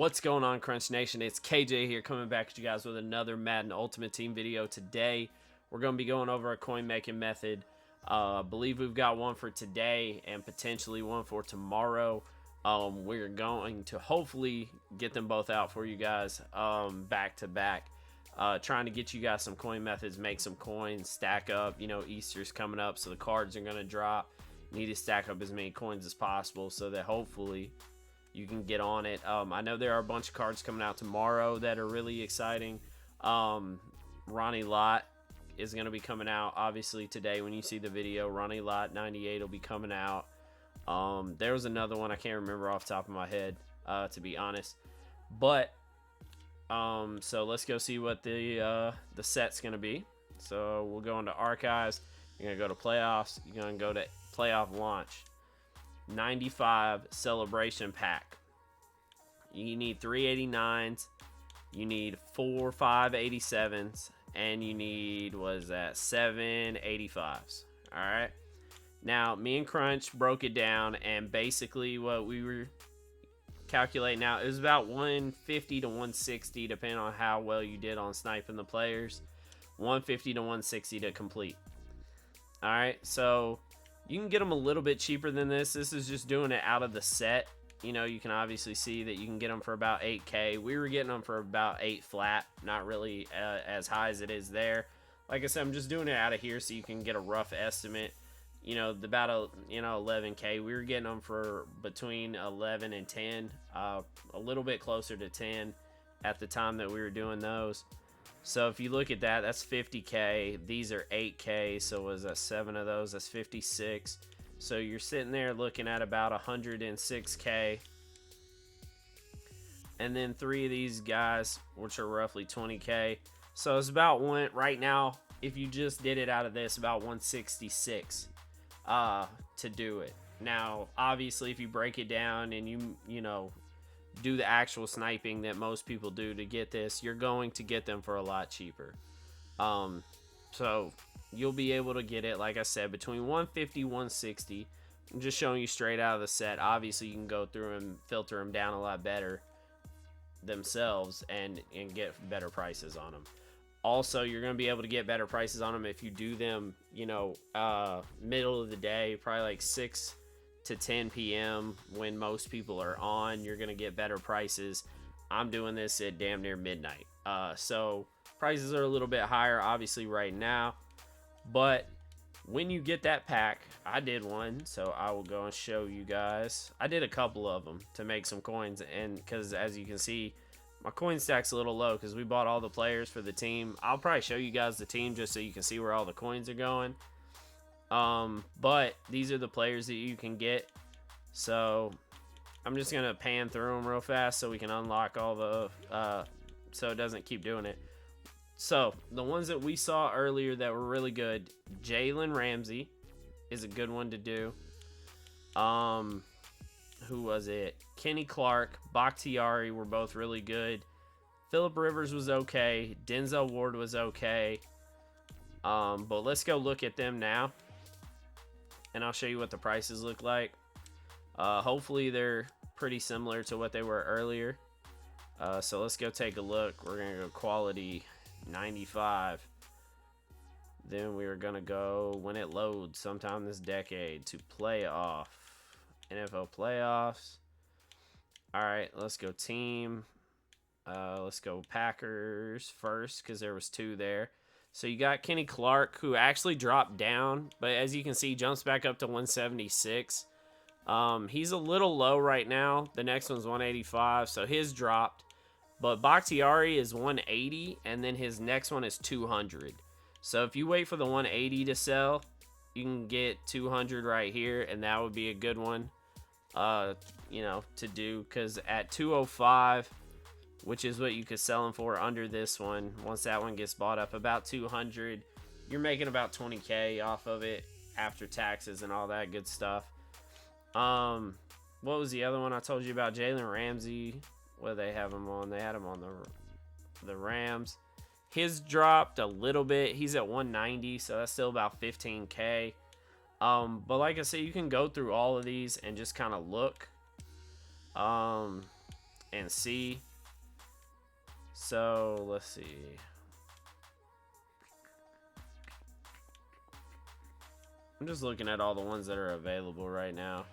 What's going on, Crunch Nation? It's KJ here, coming back at you guys with another Madden Ultimate Team video. Today, we're going to be going over a coin making method. I believe we've got one for today and potentially one for tomorrow. We're going to hopefully get them both out for you guys back to back. Trying to get you guys some coin methods, make some coins, stack up. You know, Easter's coming up, so the cards are going to drop. Need to stack up as many coins as possible so that hopefully you can get on it. I know there are a bunch of cards coming out tomorrow that are really exciting. Ronnie Lott is going to be coming out obviously today when you see the video. Ronnie Lott 98 will be coming out. There was another one I can't remember off the top of my head, to be honest. But so let's go see what the set's going to be. So we'll go into archives. You're going to go to playoffs. You're going to go to playoff launch. 95 celebration pack. You need 389s, you need 4 587s, and you need, what is that, 7 85s. All right, now me and Crunch broke it down, and basically what we were calculating out, it was about 150 to 160 depending on how well you did on sniping the players. 150 to 160 to complete. All right, so you can get them a little bit cheaper than this. This is just doing it out of the set. You know, you can obviously see that you can get them for about 8K. We were getting them for about 8 flat, not really as high as it is there. Like I said, I'm just doing it out of here so you can get a rough estimate. You know, about 11K. We were getting them for between 11 and 10, a little bit closer to 10 at the time that we were doing those. So if you look at that, that's 50K. These are 8K, so was that 7 of those? That's 56. So you're sitting there looking at about 106K. And then 3 of these guys, which are roughly 20K. So it's about one right now, if you just did it out of this, about 166 to do it. Now, obviously, if you break it down and you know, do the actual sniping that most people do to get this, you're going to get them for a lot cheaper. So you'll be able to get it, like I said, between 150 160. I'm just showing you straight out of the set. Obviously you can go through and filter them down a lot better themselves and get better prices on them. Also, you're going to be able to get better prices on them if you do them, you know, middle of the day, probably like 6 to 10 p.m. when most people are on. You're gonna get better prices. I'm doing this at damn near midnight, so prices are a little bit higher obviously right now, but when you get that pack, I did one, so I will go and show you guys. I did a couple of them to make some coins, and because as you can see, my coin stack's a little low because we bought all the players for the team. I'll probably show you guys the team just so you can see where all the coins are going. But these are the players that you can get. So I'm just going to pan through them real fast so we can unlock all the, so it doesn't keep doing it. So the ones that we saw earlier that were really good, Jalen Ramsey is a good one to do. Who was it? Kenny Clark, Bakhtiari were both really good. Phillip Rivers was okay. Denzel Ward was okay. But let's go look at them now, and I'll show you what the prices look like. Hopefully they're pretty similar to what they were earlier. So let's go take a look. We're gonna go quality 95. Then we're gonna go, when it loads sometime this decade, to playoff. NFL playoffs. Alright, let's go team. Let's go Packers first, because there was 2 there. So you got Kenny Clark, who actually dropped down, but as you can see, jumps back up to 176. He's a little low right now. The next one's 185, so his dropped. But Bakhtiari is 180, and then his next one is 200. So if you wait for the 180 to sell, you can get 200 right here, and that would be a good one, you know, to do. Because at 205... which is what you could sell them for under this one, once that one gets bought up, about 200, you're making about 20K off of it after taxes and all that good stuff. What was the other one I told you about? Jalen Ramsey. What do they have him on? They had him on the Rams. His dropped a little bit. He's at 190, so that's still about 15K. But like I said, you can go through all of these and just kind of look. and see. So let's see. I'm just looking at all the ones that are available right now.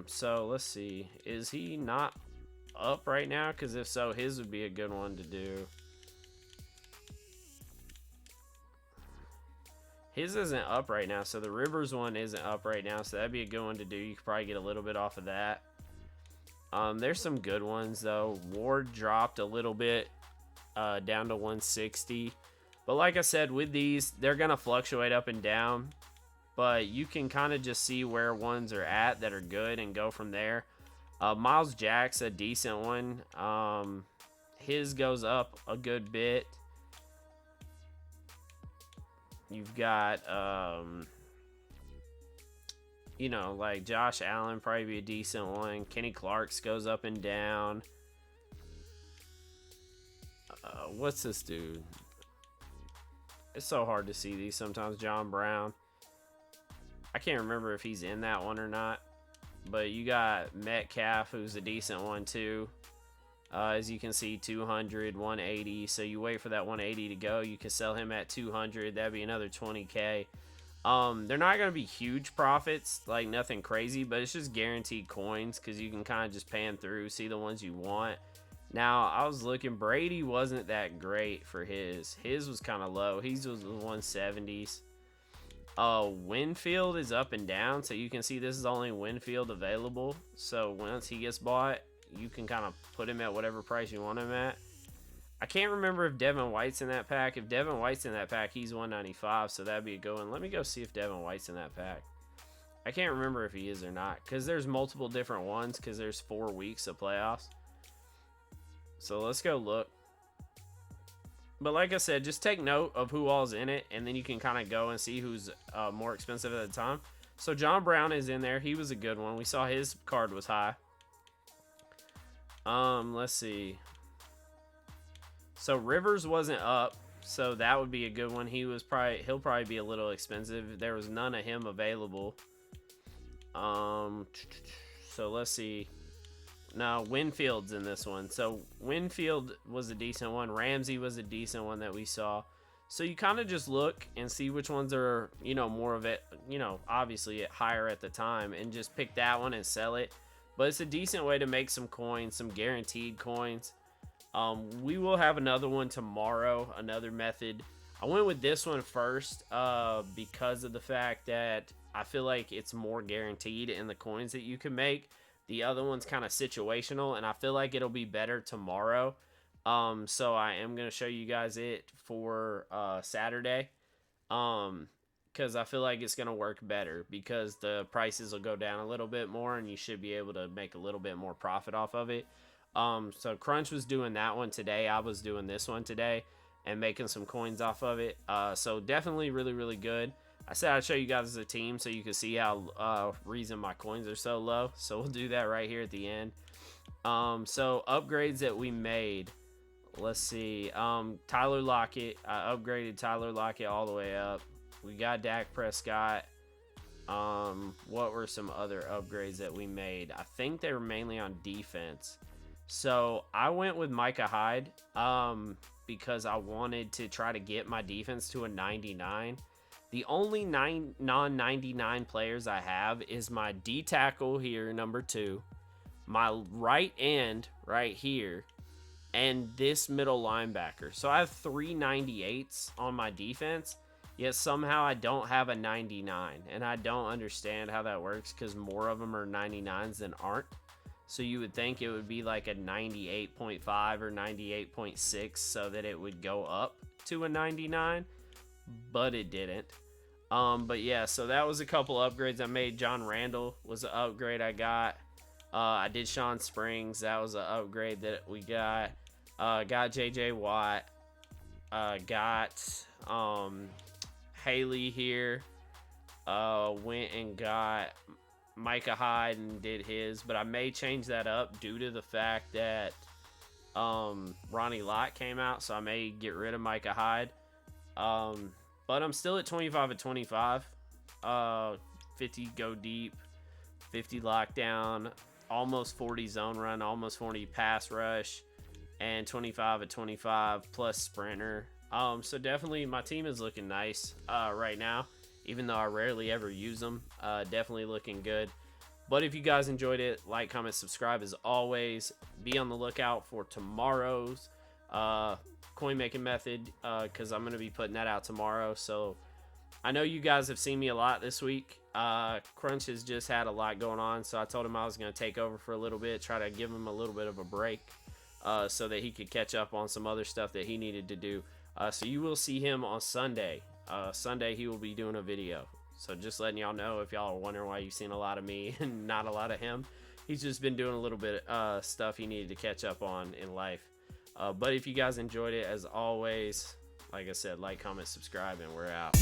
So let's see. Is he not up right now? Because if so, his would be a good one to do. His isn't up right now, so the Rivers one isn't up right now, so that'd be a good one to do. You could probably get a little bit off of that. There's some good ones, though. Ward dropped a little bit down to 160. But like I said, with these, they're going to fluctuate up and down. But you can kind of just see where ones are at that are good and go from there. Miles Jack's a decent one. His goes up a good bit. You've got, you know, like Josh Allen, probably be a decent one. Kenny Clark's goes up and down. What's this dude? It's so hard to see these sometimes. John Brown. I can't remember if he's in that one or not. But you got Metcalf, who's a decent one too. As you can see, 200, 180. So you wait for that 180 to go. You can sell him at 200. That'd be another 20K. They're not going to be huge profits, like nothing crazy, but it's just guaranteed coins because you can kind of just pan through, see the ones you want. Now, I was looking, Brady wasn't that great for his. His was kind of low. His was the 170s. Winfield is up and down, so you can see this is only Winfield available. So once he gets bought, you can kind of put him at whatever price you want him at. I can't remember if Devin White's in that pack. If Devin White's in that pack, he's 195, so that'd be a good one. Let me go see if Devin White's in that pack. I can't remember if he is or not, because there's multiple different ones, because there's 4 weeks of playoffs. So let's go look. But like I said, just take note of who all's in it, and then you can kind of go and see who's more expensive at the time. So John Brown is in there. He was a good one. We saw his card was high. Let's see. So Rivers wasn't up, so that would be a good one. He'll probably be a little expensive. There was none of him available. So let's see. No, Winfield's in this one. So Winfield was a decent one. Ramsey was a decent one that we saw. So you kind of just look and see which ones are, you know, more of it, you know, obviously higher at the time, and just pick that one and sell it. But it's a decent way to make some coins, some guaranteed coins. We will have another one tomorrow, another method. I went with this one first because of the fact that I feel like it's more guaranteed in the coins that you can make. The other one's kind of situational, and I feel like it'll be better tomorrow. So I am going to show you guys it for Saturday. Because I feel like it's going to work better because the prices will go down a little bit more, and you should be able to make a little bit more profit off of it. So Crunch was doing that one today. I was doing this one today and making some coins off of it. So definitely really, really good. I said I'd show you guys as a team so you can see how reason my coins are so low. So we'll do that right here at the end. So upgrades that we made. Let's see. Tyler Lockett. I upgraded Tyler Lockett all the way up. We got Dak Prescott. What were some other upgrades that we made? I think they were mainly on defense. So I went with Micah Hyde because I wanted to try to get my defense to a 99. The only non-99 players I have is my D tackle here, number 2, my right end right here, and this middle linebacker. So I have 3 98s on my defense, yet somehow I don't have a 99, and I don't understand how that works because more of them are 99s than aren't. So you would think it would be like a 98.5 or 98.6 so that it would go up to a 99, but it didn't. But yeah, so that was a couple upgrades I made. John Randall was an upgrade I got. I did Sean Springs. That was an upgrade that we got. Got JJ Watt. Got Haley here. Went and got Micah Hyde and did his, but I may change that up due to the fact that Ronnie Lott came out, so I may get rid of Micah Hyde. But I'm still at 25 at 25. 50 go deep. 50 lockdown, almost 40 zone run, almost 40 pass rush, and 25 at 25 plus sprinter. So definitely my team is looking nice right now, even though I rarely ever use them. Definitely looking good. But if you guys enjoyed it, like, comment, subscribe as always. Be on the lookout for tomorrow's coin making method, because I'm going to be putting that out tomorrow. So I know you guys have seen me a lot this week. Crunch has just had a lot going on, so I told him I was going to take over for a little bit, try to give him a little bit of a break, so that he could catch up on some other stuff that he needed to do. So you will see him on Sunday. Sunday he will be doing a video. So just letting y'all know, if y'all are wondering why you've seen a lot of me and not a lot of him, he's just been doing a little bit of stuff he needed to catch up on in life. But if you guys enjoyed it, as always, like I said, like, comment, subscribe, and we're out.